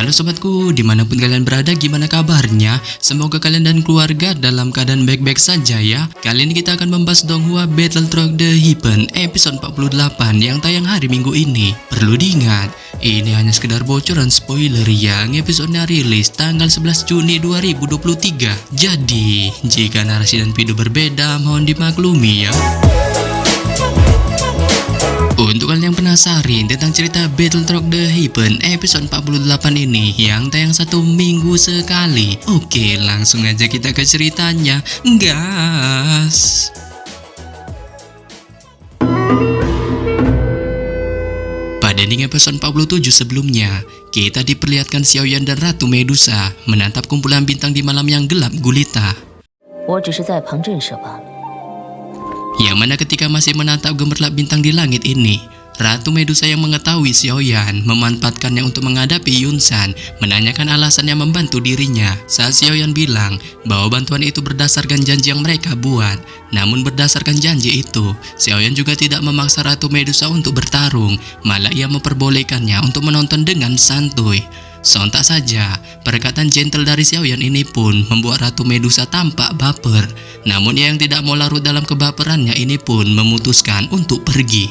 Halo sobatku, dimanapun kalian berada, gimana kabarnya? Semoga kalian dan keluarga dalam keadaan baik-baik saja ya. Kali ini kita akan membahas Donghua Battle Through the Heaven episode 48 yang tayang hari Minggu ini. Perlu diingat, ini hanya sekedar bocoran spoiler yang episodenya rilis tanggal 11 Juni 2023. Jadi, jika narasi dan video berbeda, mohon dimaklumi ya. Untuk kalian yang penasaran tentang cerita Battle Through the Heaven episode 48 ini yang tayang 1 minggu sekali, oke, langsung aja kita ke ceritanya, gas. Pada ending episode 47 sebelumnya, kita diperlihatkan Xiaoyan dan Ratu Medusa menatap kumpulan bintang di malam yang gelap gulita. Yang mana ketika masih menatap gemerlap bintang di langit ini, Ratu Medusa yang mengetahui Xiaoyan memanfaatkannya untuk menghadapi Yunsan, menanyakan alasan yang membantu dirinya. Saat Xiaoyan bilang bahwa bantuan itu berdasarkan janji yang mereka buat. Namun berdasarkan janji itu, Xiaoyan juga tidak memaksa Ratu Medusa untuk bertarung, malah ia memperbolehkannya untuk menonton dengan santuy. Sontak saja, perkataan gentle dari Xiaoyan ini pun membuat Ratu Medusa tampak baper. Namun ia yang tidak mau larut dalam kebaperannya ini pun memutuskan untuk pergi.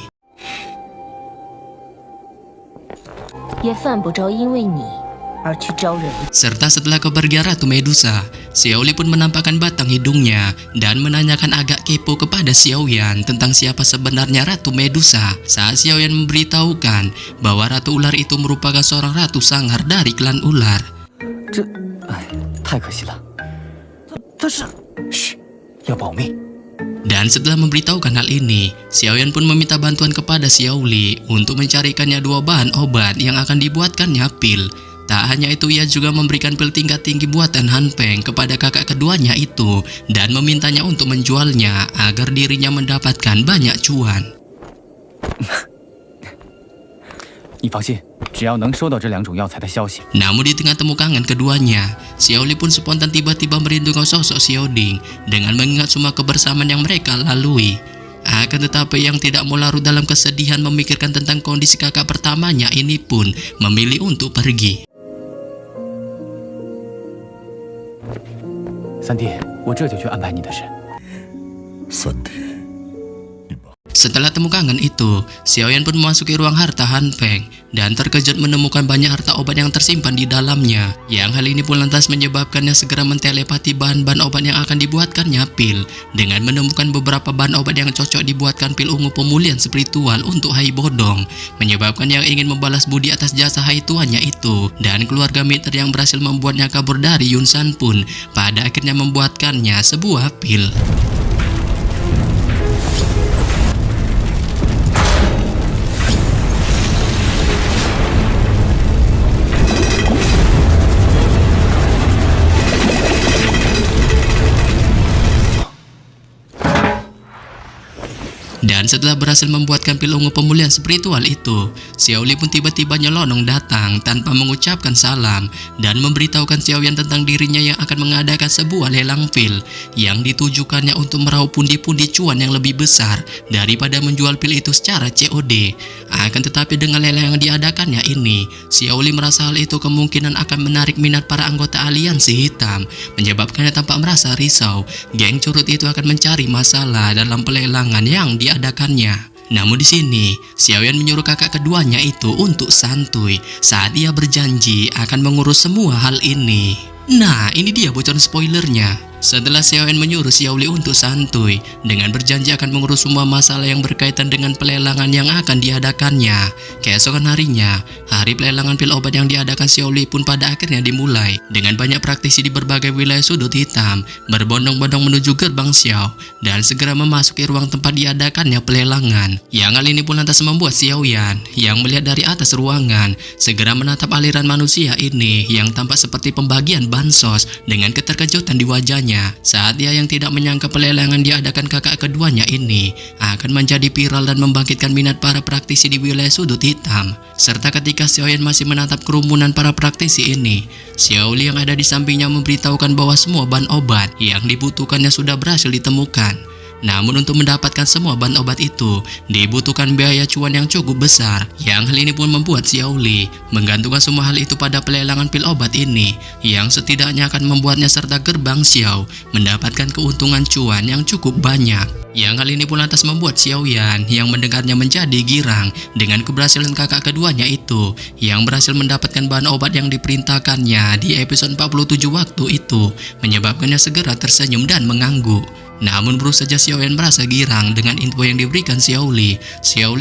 Serta setelah kepergian Ratu Medusa, Xiaoli pun menampakkan batang hidungnya dan menanyakan agak kepo kepada Xiaoyan tentang siapa sebenarnya Ratu Medusa. Saat Xiaoyan memberitahukan bahwa Ratu Ular itu merupakan seorang ratu sangar dari klan ular. Dan setelah memberitahukan hal ini, Xiaoyan pun meminta bantuan kepada Xiaoli untuk mencarikannya 2 bahan obat yang akan dibuatkannya pil. Tak hanya itu, ia juga memberikan pil tingkat tinggi buatan Han Peng kepada kakak keduanya itu dan memintanya untuk menjualnya agar dirinya mendapatkan banyak cuan. Namun di tengah temu kangen keduanya, Xiaoli pun spontan tiba-tiba merindukan sosok Xiaoding dengan mengingat semua kebersamaan yang mereka lalui. Akan tetapi yang tidak mau larut dalam kesedihan memikirkan tentang kondisi kakak pertamanya ini pun memilih untuk pergi. Setelah temu kangen itu, Xiaoyan pun memasuki ruang harta Han Peng dan terkejut menemukan banyak harta obat yang tersimpan di dalamnya. Yang hal ini pun lantas menyebabkannya segera mentelepati bahan-bahan obat yang akan dibuatkannya pil dengan menemukan beberapa bahan obat yang cocok dibuatkan pil ungu pemulihan spiritual untuk Hai Bodong, menyebabkan yang ingin membalas budi atas jasa Hai tuannya itu dan keluarga Meter yang berhasil membuatnya kabur dari Yunsan pun pada akhirnya membuatkannya sebuah pil. Dan setelah berhasil membuatkan pil ungu pemulihan spiritual itu, Xiaoli pun tiba-tiba nyelonong datang tanpa mengucapkan salam dan memberitahukan Xiaoyan tentang dirinya yang akan mengadakan sebuah lelang pil yang ditujukannya untuk meraup pundi-pundi cuan yang lebih besar daripada menjual pil itu secara COD. Akan tetapi dengan lelang yang diadakannya ini, Xiaoli merasa hal itu kemungkinan akan menarik minat para anggota aliansi hitam, menyebabkannya tampak merasa risau. Geng curut itu akan mencari masalah dalam pelelangan yang diadakannya. Namun di sini, Xiaoyan menyuruh kakak keduanya itu untuk santuy saat ia berjanji akan mengurus semua hal ini. Nah, ini dia bocoran spoilernya. Setelah Xiaoyan menyuruh Xiaoli untuk santuy dengan berjanji akan mengurus semua masalah yang berkaitan dengan pelelangan yang akan diadakannya, keesokan harinya, hari pelelangan pil obat yang diadakan Xiaoli pun pada akhirnya dimulai dengan banyak praktisi di berbagai wilayah sudut hitam berbondong-bondong menuju gerbang Xiao dan segera memasuki ruang tempat diadakannya pelelangan. Yang hal ini pun lantas membuat Xiaoyan yang melihat dari atas ruangan segera menatap aliran manusia ini yang tampak seperti pembagian bansos dengan keterkejutan di wajahnya saat dia yang tidak menyangka pelelangan diadakan kakak keduanya ini akan menjadi viral dan membangkitkan minat para praktisi di wilayah sudut hitam. Serta ketika Xiaoyan masih menatap kerumunan para praktisi ini, Xiaoli yang ada di sampingnya memberitahukan bahwa semua bahan obat yang dibutuhkannya sudah berhasil ditemukan. Namun untuk mendapatkan semua bahan obat itu dibutuhkan biaya cuan yang cukup besar. Yang hal ini pun membuat Xiao Li menggantungkan semua hal itu pada pelelangan pil obat ini, yang setidaknya akan membuatnya serta gerbang Xiao mendapatkan keuntungan cuan yang cukup banyak. Yang hal ini pun lantas membuat Xiao Yan yang mendengarnya menjadi girang dengan keberhasilan kakak keduanya itu yang berhasil mendapatkan bahan obat yang diperintahkannya di episode 47 waktu itu, menyebabkannya segera tersenyum dan mengangguk. Namun baru saja Xiao Yan merasa girang dengan info yang diberikan Xiao Li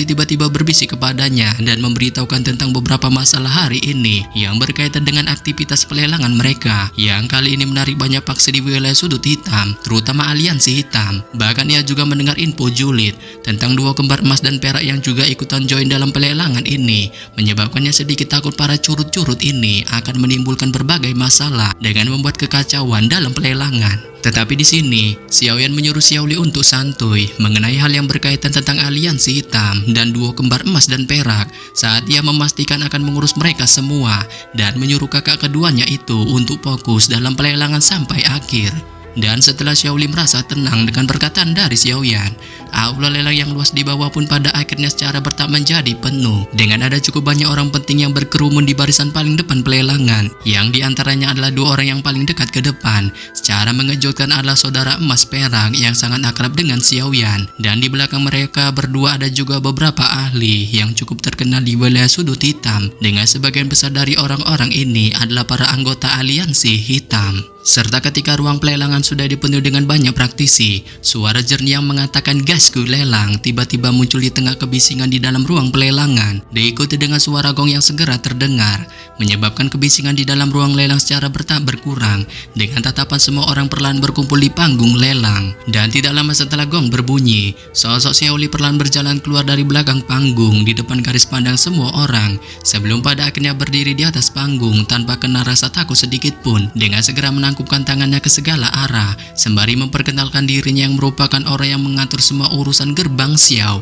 tiba-tiba berbisik kepadanya dan memberitahukan tentang beberapa masalah hari ini yang berkaitan dengan aktivitas pelelangan mereka yang kali ini menarik banyak paksi di wilayah sudut hitam, terutama aliansi hitam. Bahkan ia juga mendengar info julid tentang dua kembar emas dan perak yang juga ikutan join dalam pelelangan ini, menyebabkannya sedikit takut para curut-curut ini akan menimbulkan berbagai masalah dengan membuat kekacauan dalam pelelangan. Tetapi di sini, Xiao Yan menyuruh Xiao Li untuk santuy mengenai hal yang berkaitan tentang aliansi hitam dan duo kembar emas dan perak saat ia memastikan akan mengurus mereka semua dan menyuruh kakak keduanya itu untuk fokus dalam pelelangan sampai akhir. Dan setelah Xiao Li merasa tenang dengan perkataan dari Xiao Yan, aula lelang yang luas di bawah pun pada akhirnya secara bertahap menjadi penuh dengan ada cukup banyak orang penting yang berkerumun di barisan paling depan pelelangan, yang diantaranya adalah dua orang yang paling dekat ke depan. Secara mengejutkan adalah saudara emas perak yang sangat akrab dengan Xiao Yan, dan di belakang mereka berdua ada juga beberapa ahli yang cukup terkenal di wilayah sudut hitam, dengan sebagian besar dari orang-orang ini adalah para anggota aliansi hitam. Serta ketika ruang pelelangan sudah dipenuhi dengan banyak praktisi, suara jernih yang mengatakan gasku lelang tiba-tiba muncul di tengah kebisingan di dalam ruang pelelangan, diikuti dengan suara gong yang segera terdengar, menyebabkan kebisingan di dalam ruang lelang secara bertahap berkurang dengan tatapan semua orang perlahan berkumpul di panggung lelang. Dan tidak lama setelah gong berbunyi, sosok Xiao Li perlahan berjalan keluar dari belakang panggung di depan garis pandang semua orang, sebelum pada akhirnya berdiri di atas panggung tanpa kena rasa takut sedikit pun, dengan segera menangkupkan tangannya ke segala arah sembari memperkenalkan dirinya yang merupakan orang yang mengatur semua urusan gerbang Xiao.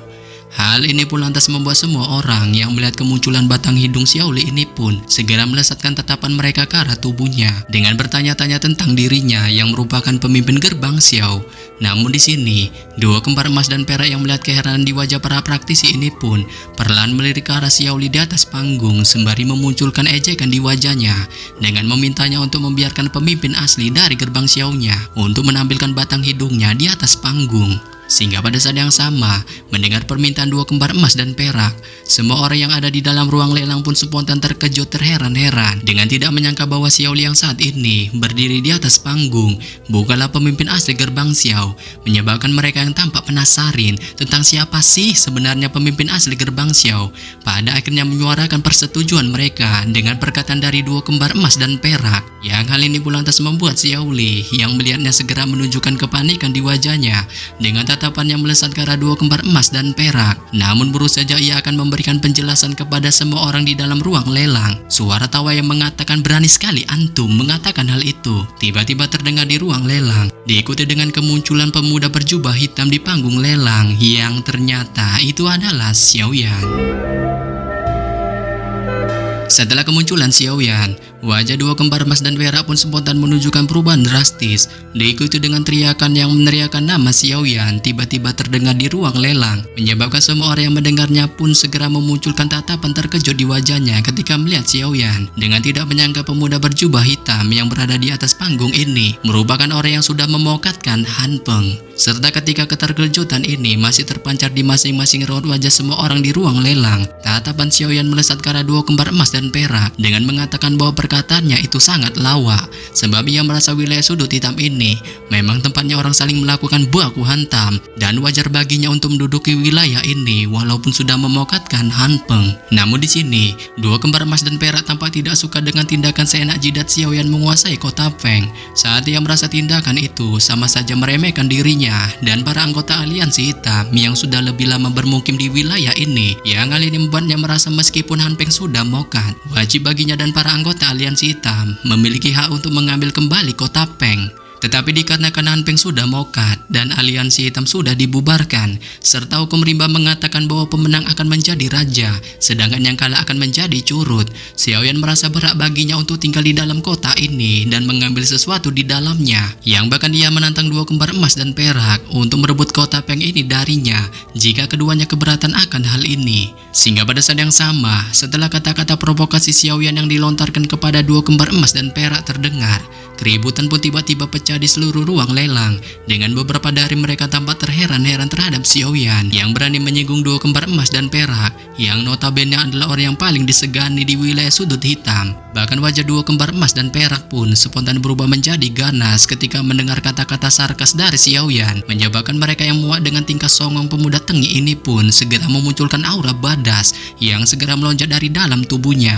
Hal ini pun lantas membuat semua orang yang melihat kemunculan batang hidung Xiao Li ini pun segera melesatkan tatapan mereka ke arah tubuhnya dengan bertanya-tanya tentang dirinya yang merupakan pemimpin gerbang Xiao. Namun di sini, dua kembar emas dan perak yang melihat keheranan di wajah para praktisi ini pun perlahan melirik ke arah Xiao Li di atas panggung sembari memunculkan ejekan di wajahnya dengan memintanya untuk membiarkan pemimpin asli dari gerbang Xiao-nya untuk menampilkan batang hidungnya di atas panggung. Sehingga pada saat yang sama, mendengar permintaan dua kembar emas dan perak, semua orang yang ada di dalam ruang lelang pun spontan terkejut terheran-heran dengan tidak menyangka bahwa Xiao Li yang saat ini berdiri di atas panggung bukanlah pemimpin asli gerbang Xiao, menyebabkan mereka yang tampak penasaran tentang siapa sih sebenarnya pemimpin asli gerbang Xiao pada akhirnya menyuarakan persetujuan mereka dengan perkataan dari dua kembar emas dan perak. Yang hal ini pun lantas membuat Xiao Li yang melihatnya segera menunjukkan kepanikan di wajahnya dengan tatapan yang melesat ke arah dua kembar emas dan perak. Namun baru saja ia akan memberikan penjelasan kepada semua orang di dalam ruang lelang, suara tawa yang mengatakan berani sekali antum mengatakan hal itu tiba-tiba terdengar di ruang lelang, diikuti dengan kemunculan pemuda berjubah hitam di panggung lelang yang ternyata itu adalah Xiao Yan. Setelah kemunculan Xiao Yan, wajah dua kembar emas dan perak pun spontan menunjukkan perubahan drastis, diikuti dengan teriakan yang meneriakan nama Xiao Yan tiba-tiba terdengar di ruang lelang, menyebabkan semua orang yang mendengarnya pun segera memunculkan tatapan terkejut di wajahnya ketika melihat Xiao Yan, dengan tidak menyangka pemuda berjubah hitam yang berada di atas panggung ini merupakan orang yang sudah memokatkan Han Peng. Serta ketika keterkejutan ini masih terpancar di masing-masing raut wajah semua orang di ruang lelang, tatapan Xiao Yan melesat ke arah dua kembar emas dan perak dengan mengatakan bahwa perkataannya itu sangat lawak, sebab ia merasa wilayah sudut hitam ini memang tempatnya orang saling melakukan baku hantam dan wajar baginya untuk menduduki wilayah ini walaupun sudah memokatkan Han Peng. Namun di sini, dua kembar emas dan perak tampak tidak suka dengan tindakan seenak jidat Xiao Yan menguasai kota Feng. Saat ia merasa tindakan itu sama saja meremehkan dirinya dan para anggota aliansi hitam yang sudah lebih lama bermukim di wilayah ini, yang hal ini membuatnya merasa meskipun Han Peng sudah mokat, wajib baginya dan para anggota aliansi hitam memiliki hak untuk mengambil kembali kota Feng. Tetapi dikarenakan Han Peng sudah mokat, dan aliansi hitam sudah dibubarkan, serta hukum rimba mengatakan bahwa pemenang akan menjadi raja, sedangkan yang kalah akan menjadi curut. Xiaoyan merasa berat baginya untuk tinggal di dalam kota ini dan mengambil sesuatu di dalamnya, yang bahkan ia menantang dua kembar emas dan perak untuk merebut kota Peng ini darinya jika keduanya keberatan akan hal ini. Sehingga pada saat yang sama, setelah kata-kata provokasi Xiaoyan yang dilontarkan kepada dua kembar emas dan perak terdengar, keributan pun tiba-tiba pecah di seluruh ruang lelang. Dengan beberapa dari mereka tampak terheran-heran terhadap Xiaoyan yang berani menyinggung dua kembar emas dan perak, yang notabene adalah orang yang paling disegani di wilayah sudut hitam. Bahkan wajah dua kembar emas dan perak pun spontan berubah menjadi ganas ketika mendengar kata-kata sarkas dari Xiaoyan, menyebabkan mereka yang muak dengan tingkah songong pemuda tengik ini pun segera memunculkan aura badas yang segera melonjak dari dalam tubuhnya.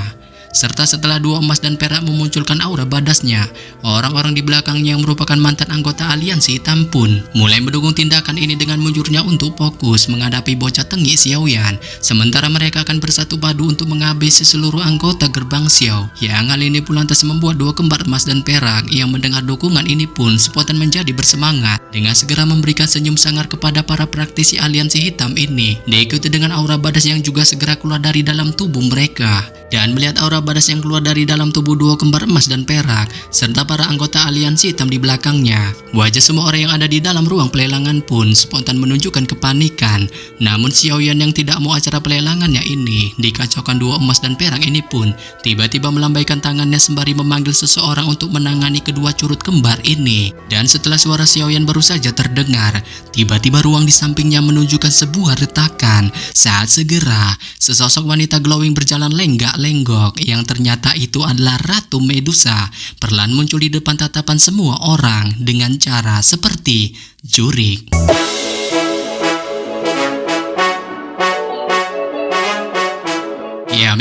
Serta setelah dua emas dan perak memunculkan aura badasnya, orang-orang di belakangnya yang merupakan mantan anggota aliansi hitam pun mulai mendukung tindakan ini dengan munculnya untuk fokus menghadapi bocah tengik Xiaoyan. Sementara mereka akan bersatu padu untuk menghabisi seluruh anggota gerbang Xiao. Yang hal ini pun lantas membuat dua kembar emas dan perak yang mendengar dukungan ini pun spontan menjadi bersemangat dengan segera memberikan senyum sangar kepada para praktisi aliansi hitam ini, diikuti dengan aura badas yang juga segera keluar dari dalam tubuh mereka. Dan melihat aura badas yang keluar dari dalam tubuh dua kembar emas dan perak serta para anggota aliansi hitam di belakangnya, wajah semua orang yang ada di dalam ruang pelelangan pun spontan menunjukkan kepanikan. Namun Xiaoyan yang tidak mau acara pelelangannya ini dikacaukan dua emas dan perak ini pun tiba-tiba melambaikan tangannya sembari memanggil seseorang untuk menangani kedua curut kembar ini. Dan setelah suara Xiaoyan baru saja terdengar, tiba-tiba ruang di sampingnya menunjukkan sebuah retakan saat segera sesosok wanita glowing berjalan lenggak-lenggok yang ternyata itu adalah Ratu Medusa perlahan muncul di depan tatapan semua orang dengan cara seperti jurik. Ya,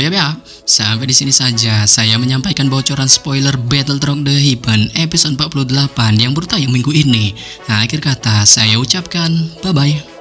sampai di sini saja saya menyampaikan bocoran spoiler Battleground The Heaven episode 48 yang baru tayang minggu ini. Nah, akhir kata saya ucapkan bye-bye.